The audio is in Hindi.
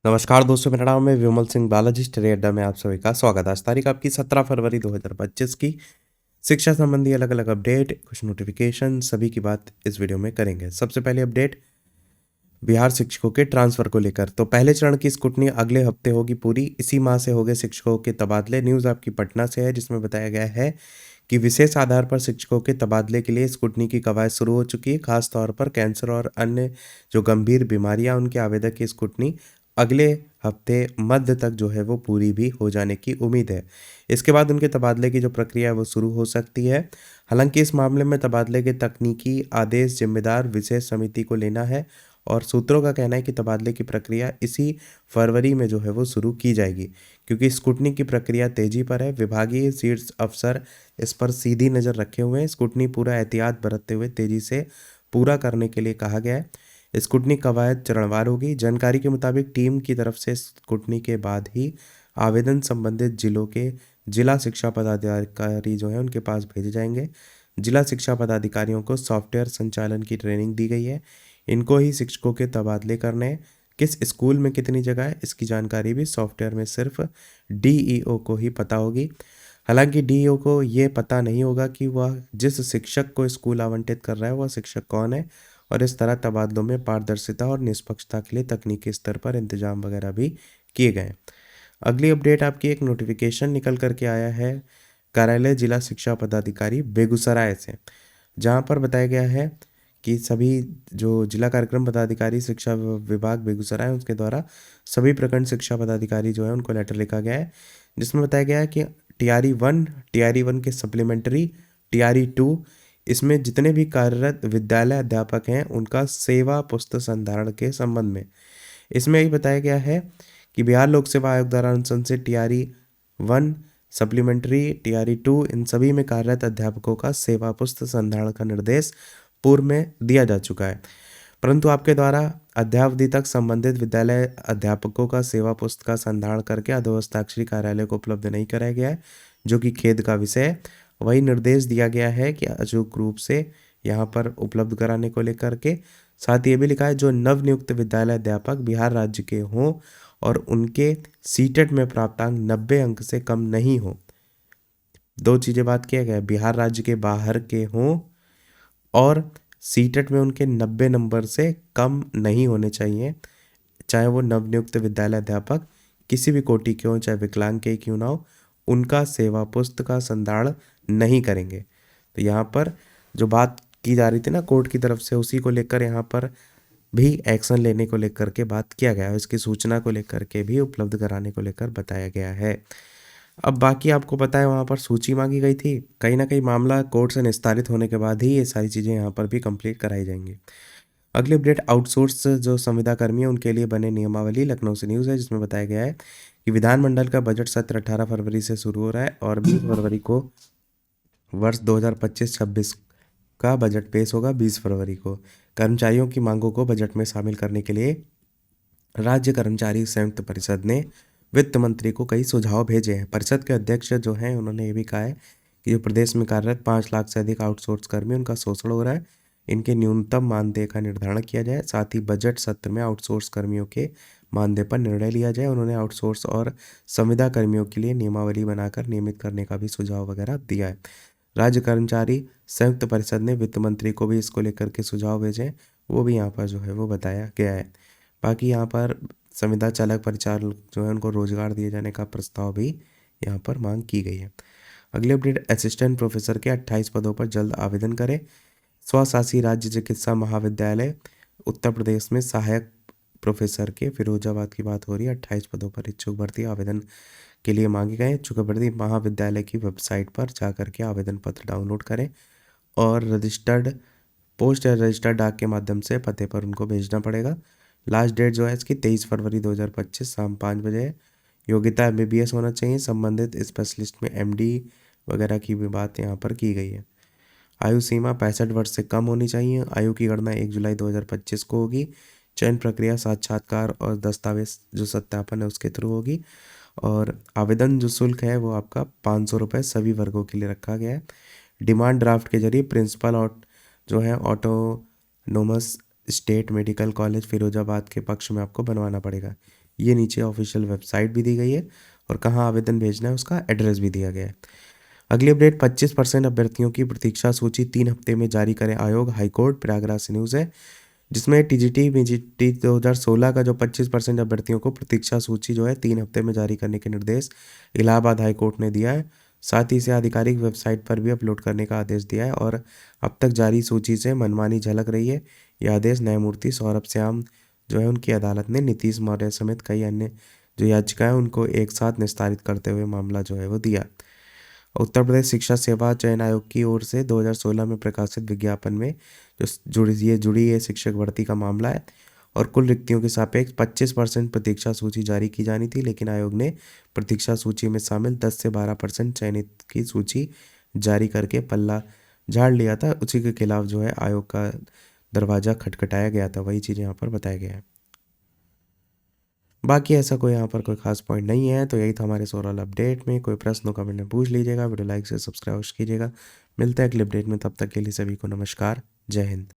नमस्कार दोस्तों, मेरा नाम है विमल सिंह बालाजी। स्टडी अड्डा में आप सभी का स्वागत है। आज तारीख आपकी 17 फरवरी 2025 की। शिक्षा संबंधी अलग अलग अपडेट, कुछ नोटिफिकेशन, सभी की बात इस वीडियो में करेंगे। सबसे पहले अपडेट बिहार शिक्षकों के ट्रांसफर को लेकर। तो पहले चरण की स्कूटनी अगले हफ्ते होगी पूरी। इसी माह से होंगे शिक्षकों के तबादले। न्यूज़ आपकी पटना से है, जिसमें बताया गया है कि विशेष आधार पर शिक्षकों के तबादले के लिए स्कूटनी की कवायद शुरू हो चुकी है। खासतौर पर कैंसर और अन्य जो गंभीर बीमारियां, उनके आवेदक की स्कूटनी अगले हफ्ते मध्य तक जो है वो पूरी भी हो जाने की उम्मीद है। इसके बाद उनके तबादले की जो प्रक्रिया है वो शुरू हो सकती है। हालांकि इस मामले में तबादले के तकनीकी आदेश जिम्मेदार विशेष समिति को लेना है और सूत्रों का कहना है कि तबादले की प्रक्रिया इसी फरवरी में जो है वो शुरू की जाएगी, क्योंकि स्कूटनी की प्रक्रिया तेजी पर है। विभागीय शीर्ष अफसर इस पर सीधी नज़र रखे हुए हैं। स्कूटनी पूरा एहतियात बरतते हुए तेजी से पूरा करने के लिए कहा गया है। स्कूटनी कवायद चरणवार होगी। जानकारी के मुताबिक टीम की तरफ से स्कूटनी के बाद ही आवेदन संबंधित जिलों के जिला शिक्षा पदाधिकारी जो है उनके पास भेजे जाएंगे। जिला शिक्षा पदाधिकारियों को सॉफ्टवेयर संचालन की ट्रेनिंग दी गई है। इनको ही शिक्षकों के तबादले करने हैं। किस स्कूल में कितनी जगह है, इसकी जानकारी भी सॉफ्टवेयर में सिर्फ डीईओ को ही पता होगी। हालांकि डीईओ को ये पता नहीं होगा कि वह जिस शिक्षक को स्कूल आवंटित कर रहा है वह शिक्षक कौन है। और इस तरह तबादलों में पारदर्शिता और निष्पक्षता के लिए तकनीकी स्तर पर इंतजाम वगैरह भी किए गए। अगली अपडेट आपकी एक नोटिफिकेशन निकल करके आया है कार्यालय जिला शिक्षा पदाधिकारी बेगूसराय से, जहां पर बताया गया है कि सभी जो जिला कार्यक्रम पदाधिकारी शिक्षा विभाग बेगूसराय उसके द्वारा सभी प्रखंड शिक्षा पदाधिकारी जो है उनको लेटर लिखा गया है, जिसमें बताया गया है कि टीआरई 1 के सप्लीमेंट्री टीआरई 2 इसमें जितने भी कार्यरत विद्यालय अध्यापक हैं उनका सेवा पुस्तक संधारण के संबंध में इसमें यही बताया गया है कि बिहार लोक सेवा आयोग द्वारा अनुशंसित टीआरई 1 सप्लीमेंट्री टीआरई 2 इन सभी में कार्यरत अध्यापकों का सेवा पुस्तक संधारण का निर्देश पूर्व में दिया जा चुका है, परंतु आपके द्वारा अध्यावधि तक संबंधित विद्यालय अध्यापकों का सेवा पुस्तक का संधारण करके अधोहस्ताक्षरी कार्यालय को उपलब्ध नहीं कराया गया है, जो कि खेद का विषय है। वही निर्देश दिया गया है कि अचूक रूप से यहाँ पर उपलब्ध कराने को लेकर के। साथ ये भी लिखा है जो नवनियुक्त विद्यालय अध्यापक बिहार राज्य के हों और उनके सीटेट में प्राप्तांक 90 अंक से कम नहीं हो। दो चीज़ें बात किया गया है, बिहार राज्य के बाहर के हों और सीटेट में उनके 90 नंबर से कम नहीं होने चाहिए, चाहे वो नवनियुक्त विद्यालय अध्यापक किसी भी कोटि के हों, चाहे विकलांग के क्यों ना हो, उनका सेवा पुस्तक का संधारण नहीं करेंगे। तो यहाँ पर जो बात की जा रही थी ना कोर्ट की तरफ से, उसी को लेकर यहाँ पर भी एक्शन लेने को लेकर के बात किया गया है। इसकी सूचना को लेकर के भी उपलब्ध कराने को लेकर बताया गया है। अब बाकी आपको पता है वहाँ पर सूची मांगी गई थी, कहीं ना कहीं मामला कोर्ट से निस्तारित होने के बाद ही ये सारी चीज़ें यहाँ पर भी कंप्लीट कराई जाएंगी। अगली अपडेट आउटसोर्स जो संविदा कर्मी है उनके लिए बने नियमावली। लखनऊ से न्यूज़ है, जिसमें बताया गया है कि विधानमंडल का बजट सत्र 18 फरवरी से शुरू हो रहा है और 20 फरवरी को वर्ष 2025-26 का बजट पेश होगा। 20 फरवरी को कर्मचारियों की मांगों को बजट में शामिल करने के लिए राज्य कर्मचारी संयुक्त परिषद ने वित्त मंत्री को कई सुझाव भेजे हैं। परिषद के अध्यक्ष जो हैं उन्होंने ये भी कहा है कि जो प्रदेश में कार्यरत 5 लाख से अधिक आउटसोर्स कर्मी उनका शोषण हो रहा है, इनके न्यूनतम मानदेय का निर्धारण किया जाए। साथ ही बजट सत्र में आउटसोर्स कर्मियों के मानदेय पर निर्णय लिया जाए। उन्होंने आउटसोर्स और संविदा कर्मियों के लिए नियमावली बनाकर नियमित करने का भी सुझाव वगैरह दिया है। राज्य कर्मचारी संयुक्त परिषद ने वित्त मंत्री को भी इसको लेकर के सुझाव भेजे, वो भी यहाँ पर जो है वो बताया गया है। बाकी यहाँ पर संविदा चालक परिचालक जो है उनको रोजगार दिए जाने का प्रस्ताव भी यहाँ पर मांग की गई है। अगली अपडेट असिस्टेंट प्रोफेसर के 28 पदों पर जल्द आवेदन करें। स्वशासी राज्य चिकित्सा महाविद्यालय उत्तर प्रदेश में सहायक प्रोफेसर के फिरोजाबाद की बात हो रही है। 28 पदों पर इच्छुक भर्ती आवेदन के लिए मांगे गए। इच्छुक भर्ती महाविद्यालय की वेबसाइट पर जा करके आवेदन पत्र डाउनलोड करें और रजिस्टर्ड पोस्ट या रजिस्टर्ड डाक के माध्यम से पते पर उनको भेजना पड़ेगा। लास्ट डेट जो है इसकी 23 फरवरी 2025 शाम 5 बजे है। योग्यता MBBS होना चाहिए। संबंधित स्पेशलिस्ट में MD वगैरह की भी बात यहाँ पर की गई है। आयु सीमा 65 वर्ष से कम होनी चाहिए। आयु की गणना 1 जुलाई 2025 को होगी। चयन प्रक्रिया साक्षात्कार और दस्तावेज जो सत्यापन है उसके थ्रू होगी। और आवेदन जो शुल्क है वो आपका 500 रुपये सभी वर्गों के लिए रखा गया है। डिमांड ड्राफ्ट के जरिए प्रिंसिपल और जो है autonomous state medical college Firozabad के पक्ष में आपको बनवाना पड़ेगा। ये नीचे ऑफिशियल वेबसाइट भी दी गई है और कहाँ आवेदन भेजना है उसका एड्रेस भी दिया गया है। अगली अपडेट 25% अभ्यर्थियों की प्रतीक्षा सूची 3 हफ्ते में जारी करे आयोग, हाईकोर्ट। प्रयागराज से न्यूज़ है, जिसमें टीजीटी बीजीटी 2016 का जो 25% अभ्यर्थियों को प्रतीक्षा सूची जो है 3 हफ्ते में जारी करने के निर्देश इलाहाबाद हाईकोर्ट ने दिया है। साथ ही इसे आधिकारिक वेबसाइट पर भी अपलोड करने का आदेश दिया है और अब तक जारी सूची से मनमानी झलक रही है। यह आदेश न्यायमूर्ति सौरभ श्याम जो है उनकी अदालत ने नीतीश मौर्य समेत कई अन्य जो याचिकाएं उनको एक साथ निस्तारित करते हुए मामला जो है वो दिया। उत्तर प्रदेश शिक्षा सेवा चयन आयोग की ओर से 2016 में प्रकाशित विज्ञापन में जो जुड़ी है शिक्षक भर्ती का मामला है और कुल रिक्तियों के सापेक्ष 25% प्रतीक्षा सूची जारी की जानी थी, लेकिन आयोग ने प्रतीक्षा सूची में शामिल 10 से 12% चयनित की सूची जारी करके पल्ला झाड़ लिया था। उसी के खिलाफ जो है आयोग का दरवाजा खटखटाया गया था, वही चीज़ यहाँ पर बताया गया है। बाकी ऐसा कोई यहाँ पर कोई खास पॉइंट नहीं है। तो यही था हमारे ओवरऑल अपडेट में। कोई प्रश्न हो कमेंट में पूछ लीजिएगा, वीडियो लाइक से सब्सक्राइब कीजिएगा। मिलते हैं अगले अपडेट में, तब तक के लिए सभी को नमस्कार, जय हिंद।